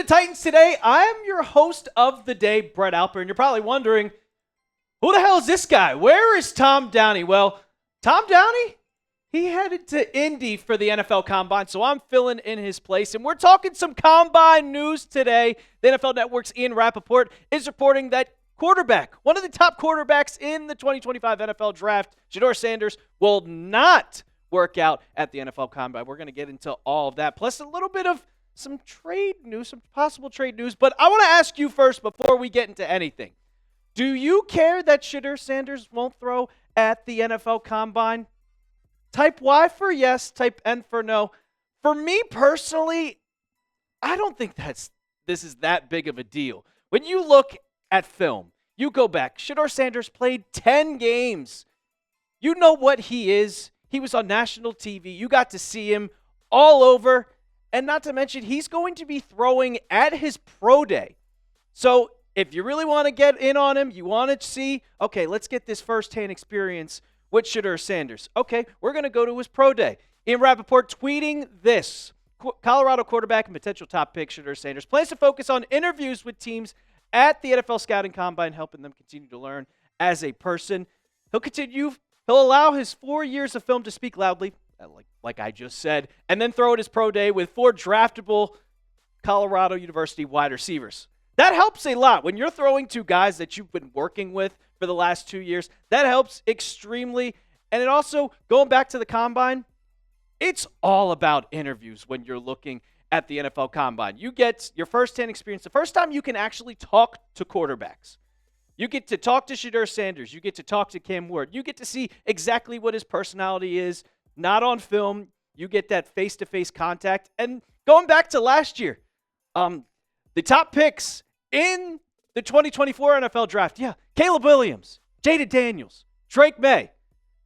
Titans today. I am your host of the day, Brett Alper, and you're probably wondering, who the hell is this guy? Where is Tom Downey? Well, Tom Downey, he headed to Indy for the NFL Combine, so I'm filling in his place, and we're talking some Combine news today. The NFL Network's Ian Rapoport is reporting that quarterback, one of the top quarterbacks in the 2025 NFL Draft, Shedeur Sanders, will not work out at the NFL Combine. We're going to get into all of that, plus a little bit of some trade news, some possible trade news. But I want to ask you first before we get into anything. Do you care that Shedeur Sanders won't throw at the NFL Combine? Type Y for yes, type N for no. For me personally, I don't think this is that big of a deal. When you look at film, you go back. Shedeur Sanders played 10 games. You know what he is. He was on national TV. You got to see him all over. And not to mention, he's going to be throwing at his pro day. So if you really want to get in on him, you want to see, okay, let's get this firsthand experience with Shedeur Sanders. Okay, we're going to go to his pro day. Ian Rapoport tweeting this. Colorado quarterback and potential top pick Shedeur Sanders plans to focus on interviews with teams at the NFL Scouting Combine, helping them continue to learn as a person. He'll allow his 4 years of film to speak loudly, like I just said, and then throw at his pro day with 4 draftable Colorado University wide receivers. That helps a lot. When you're throwing to guys that you've been working with for the last 2 years, that helps extremely. And it also, going back to the Combine, it's all about interviews when you're looking at the NFL Combine. You get your first-hand experience, the first time you can actually talk to quarterbacks. You get to talk to Shedeur Sanders. You get to talk to Cam Ward. You get to see exactly what his personality is, not on film. You get that face-to-face contact. And going back to last year, the top picks in the 2024 NFL Draft, Caleb Williams, Jaden Daniels, Drake May.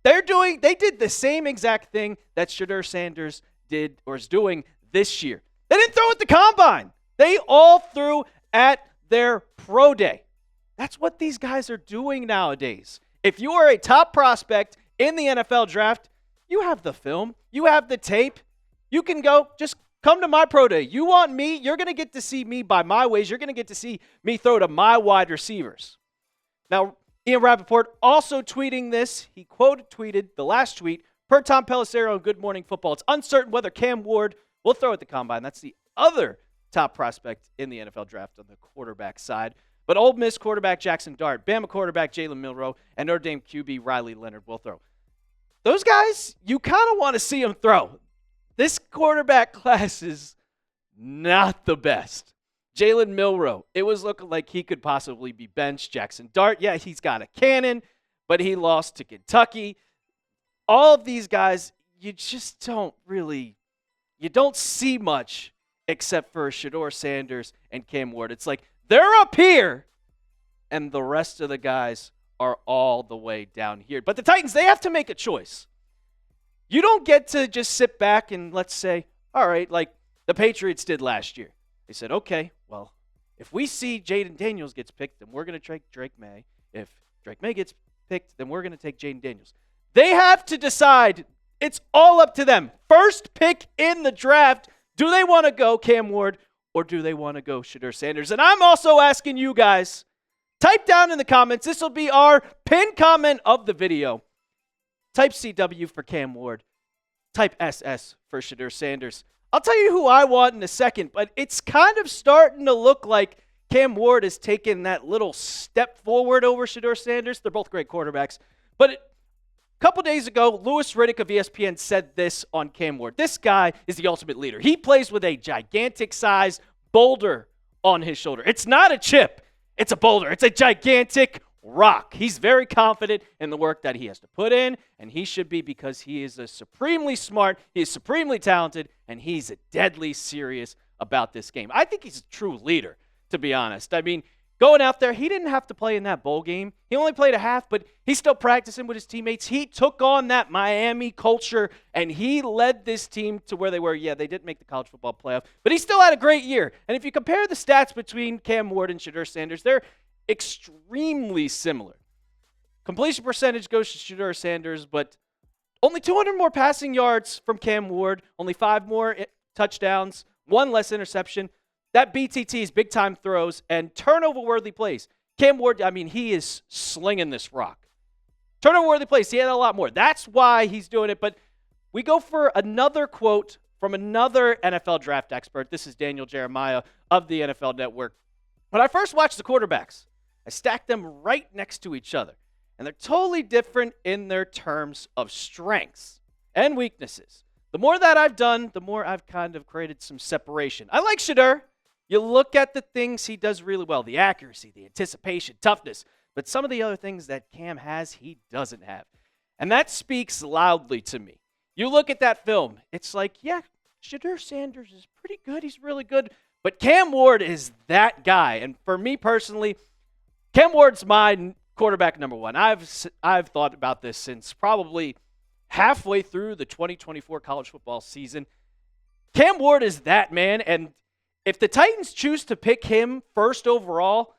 They did the same exact thing that Shedeur Sanders did or is doing this year. They didn't throw at the Combine. They all threw at their pro day. That's what these guys are doing nowadays. If you are a top prospect in the NFL Draft, you have the film. You have the tape. You can go, just come to my pro day. You want me? You're going to get to see me by my ways. You're going to get to see me throw to my wide receivers. Now, Ian Rapoport also tweeting this. He tweeted the last tweet, per Tom Pelissero on Good Morning Football. It's uncertain whether Cam Ward will throw at the Combine. That's the other top prospect in the NFL Draft on the quarterback side. But Ole Miss quarterback Jackson Dart, Bama quarterback Jalen Milroe, and Notre Dame QB Riley Leonard will throw. Those guys, you kind of want to see them throw. This quarterback class is not the best. Jalen Milroe, it was looking like he could possibly be benched. Jackson Dart, he's got a cannon, but he lost to Kentucky. All of these guys, you just don't see much except for Shedeur Sanders and Cam Ward. It's like they're up here, and the rest of the guys are all the way down here. But the Titans, they have to make a choice. You don't get to just sit back and let's say, all right, like the Patriots did last year. They said, okay, well, if we see Jaden Daniels gets picked, then we're going to take Drake May. If Drake May gets picked, then we're going to take Jaden Daniels. They have to decide. It's all up to them. First pick in the draft, do they want to go Cam Ward or do they want to go Shedeur Sanders? And I'm also asking you guys, type down in the comments. This will be our pinned comment of the video. Type CW for Cam Ward. Type SS for Shedeur Sanders. I'll tell you who I want in a second, but it's kind of starting to look like Cam Ward has taken that little step forward over Shedeur Sanders. They're both great quarterbacks. But a couple days ago, Louis Riddick of ESPN said this on Cam Ward. This guy is the ultimate leader. He plays with a gigantic-sized boulder on his shoulder. It's not a chip. It's a boulder. It's a gigantic rock. He's very confident in the work that he has to put in, and he should be because he is supremely smart, he is supremely talented, and he's deadly serious about this game. I think he's a true leader, to be honest. I mean, going out there, he didn't have to play in that bowl game. He only played a half, but he's still practicing with his teammates. He took on that Miami culture, and he led this team to where they were. Yeah, they didn't make the college football playoff, but he still had a great year. And if you compare the stats between Cam Ward and Shedeur Sanders, they're extremely similar. Completion percentage goes to Shedeur Sanders, but only 200 more passing yards from Cam Ward, only 5 more touchdowns, 1 less interception. that BTT's big-time throws and turnover-worthy plays. Cam Ward, I mean, he is slinging this rock. Turnover-worthy plays, he had a lot more. That's why he's doing it. But we go for another quote from another NFL draft expert. This is Daniel Jeremiah of the NFL Network. When I first watched the quarterbacks, I stacked them right next to each other. And they're totally different in their terms of strengths and weaknesses. The more that I've done, the more I've kind of created some separation. I like Shedeur. You look at the things he does really well, the accuracy, the anticipation, toughness. But some of the other things that Cam has, he doesn't have. And that speaks loudly to me. You look at that film, it's like, yeah, Shedeur Sanders is pretty good. He's really good. But Cam Ward is that guy. And for me personally, Cam Ward's my quarterback number one. I've thought about this since probably halfway through the 2024 college football season. Cam Ward is that man. And if the Titans choose to pick him first overall,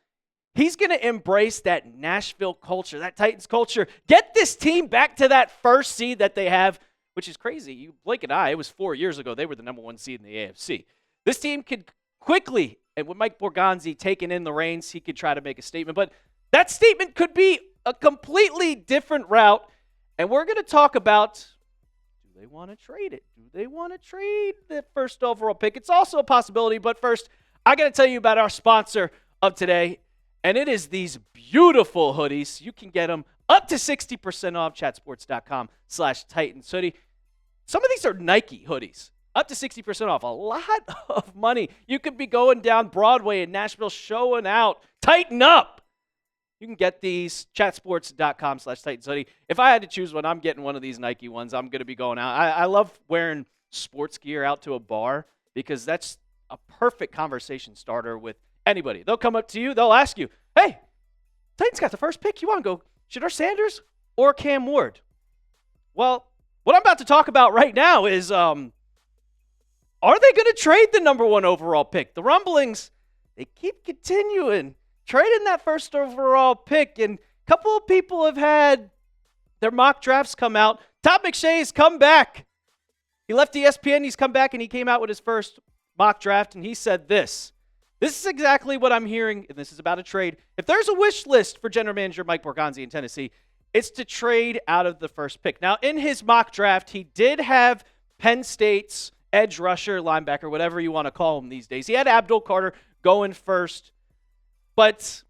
he's going to embrace that Nashville culture, that Titans culture. Get this team back to that first seed that they have, which is crazy. Blake and I, it was 4 years ago, they were the number one seed in the AFC. This team could quickly, and with Mike Borgonzi taking in the reins, he could try to make a statement. But that statement could be a completely different route. And we're going to talk about, do they want to trade it? Do they want to trade the first overall pick? It's also a possibility. But first, I got to tell you about our sponsor of today. And it is these beautiful hoodies. You can get them up to 60% off chatsports.com/Titans hoodie. Some of these are Nike hoodies. Up to 60% off. A lot of money. You could be going down Broadway in Nashville showing out. Tighten up. You can get these chatsports.com/Titans hoodie. If I had to choose one, I'm getting one of these Nike ones. I'm going to be going out. I love wearing sports gear out to a bar because that's a perfect conversation starter with anybody. They'll come up to you. They'll ask you, hey, Titans got the first pick. You want to go Shedeur Sanders or Cam Ward? Well, what I'm about to talk about right now is are they going to trade the number one overall pick? The rumblings, they keep continuing. Trading that first overall pick, and a couple of people have had their mock drafts come out. Todd McShay has come back. He left ESPN. He's come back, and he came out with his first mock draft, and he said this. This is exactly what I'm hearing, and this is about a trade. If there's a wish list for general manager Mike Borgonzi in Tennessee, it's to trade out of the first pick. Now, in his mock draft, he did have Penn State's edge rusher, linebacker, whatever you want to call him these days. He had Abdul Carter going first. But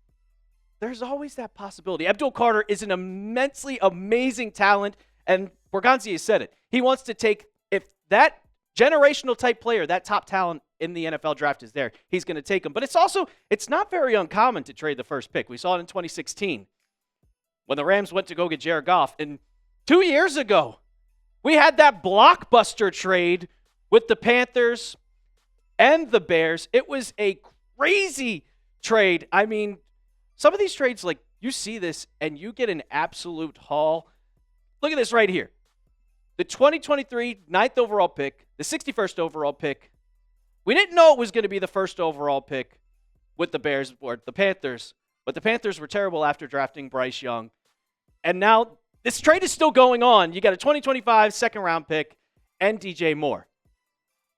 there's always that possibility. Abdul Carter is an immensely amazing talent, and Borgonzi has said it. He wants to take, if that generational type player, that top talent in the NFL draft is there, he's going to take him. But it's not very uncommon to trade the first pick. We saw it in 2016 when the Rams went to go get Jared Goff. And 2 years ago, we had that blockbuster trade with the Panthers and the Bears. It was a crazy trade. I mean, some of these trades, like, you see this and you get an absolute haul. Look at this right here. The 2023 9th overall pick, the 61st overall pick. We didn't know it was going to be the first overall pick with the Bears or the Panthers, but the Panthers were terrible after drafting Bryce Young. And now this trade is still going on. You got a 2025 second round pick and DJ Moore.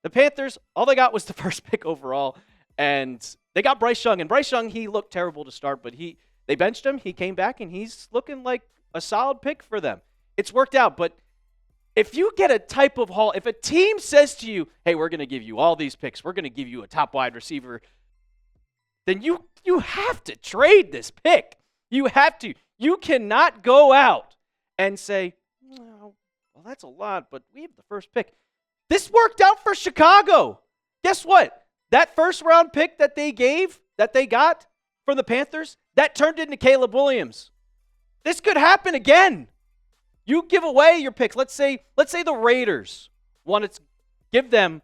The Panthers, all they got was the first pick overall, and they got Bryce Young, and Bryce Young, he looked terrible to start, but they benched him. He came back, and he's looking like a solid pick for them. It's worked out, but if you get a type of haul, if a team says to you, hey, we're going to give you all these picks, we're going to give you a top wide receiver, then you have to trade this pick. You have to. You cannot go out and say, well, that's a lot, but we have the first pick. This worked out for Chicago. Guess what? That first round pick that they got from the Panthers, that turned into Caleb Williams. This could happen again. You give away your picks. Let's say the Raiders want to give them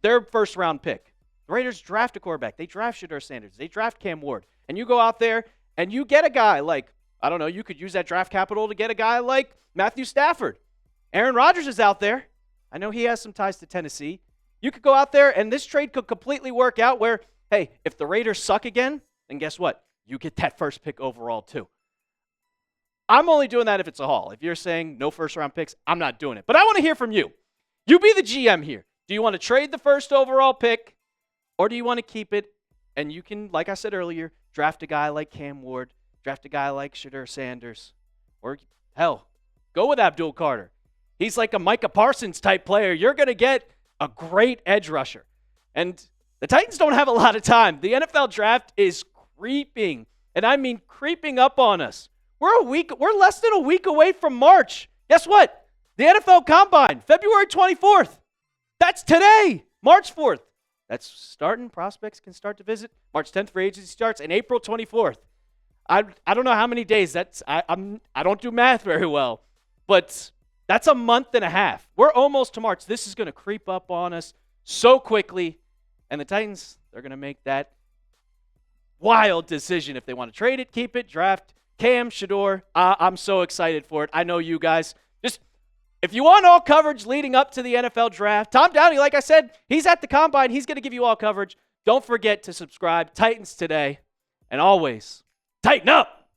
their first round pick. The Raiders draft a quarterback. They draft Shedeur Sanders. They draft Cam Ward. And you go out there and you get a guy like, I don't know, you could use that draft capital to get a guy like Matthew Stafford. Aaron Rodgers is out there. I know he has some ties to Tennessee. You could go out there, and this trade could completely work out where, hey, if the Raiders suck again, then guess what? You get that first pick overall too. I'm only doing that if it's a haul. If you're saying no first-round picks, I'm not doing it. But I want to hear from you. You be the GM here. Do you want to trade the first overall pick Or do you want to keep it and you can, like I said earlier, draft a guy like Cam Ward, draft a guy like Shedeur Sanders, or hell, go with Abdul Carter. He's like a Micah Parsons type player. You're going to get a great edge rusher. And the Titans don't have a lot of time. The NFL draft is creeping, and I mean creeping up on us. We're less than a week away from March. Guess what? The NFL Combine, February 24th. That's today, March 4th. That's starting. Prospects can start to visit. March 10th free agency starts, and April 24th. I don't know how many days. I don't do math very well, but that's a month and a half. We're almost to March. This is going to creep up on us so quickly, and the Titans, they're going to make that wild decision if they want to trade it, keep it, draft Cam, Shedeur. I'm so excited for it. I know you guys. Just if you want all coverage leading up to the NFL draft, Tom Downey, like I said, he's at the Combine. He's going to give you all coverage. Don't forget to subscribe. Titans today, and always, tighten up!